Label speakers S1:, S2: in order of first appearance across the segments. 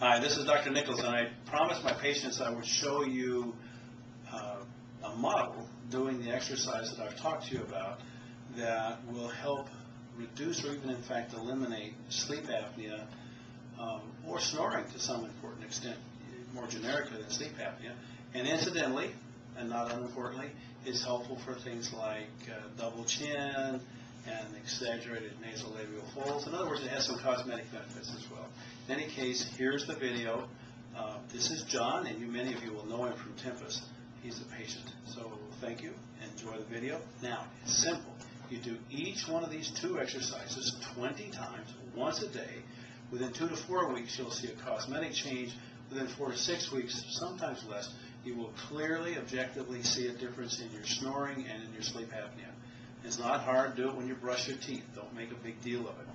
S1: Hi, this is Dr. Nichols, and I promised my patients I would show you a model doing the exercise that I've talked to you about that will help reduce or even in fact eliminate sleep apnea or snoring to some important extent, more generically than sleep apnea. And incidentally, and not unimportantly, is helpful for things like double chin and exaggerated nasolabial folds. In other words, it has some cosmetic benefits as well. In any case, here's the video. This is John, and many of you will know him from Tempest. He's a patient. So thank you. Enjoy the video. Now, it's simple. You do each one of these two exercises 20 times, once a day. Within 2 to 4 weeks, you'll see a cosmetic change. Within 4 to 6 weeks, sometimes less, you will clearly, objectively see a difference in your snoring and in your sleep apnea. It's not hard. Do it when you brush your teeth. Don't make a big deal of it.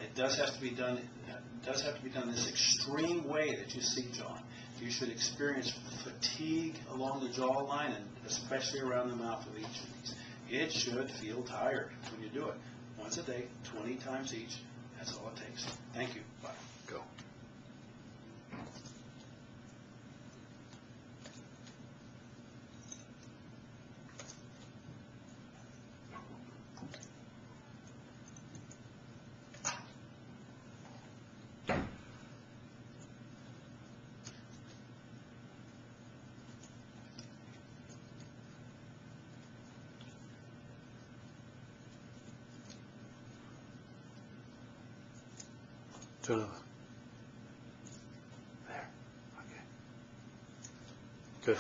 S1: It does have to be done. It does have to be done in this extreme way that you see, John. You should experience fatigue along the jawline and especially around the mouth with each of these. It should feel tired when you do it. Once a day, 20 times each. That's all it takes. Thank you. Bye. Go. Do another. There. Okay. Good.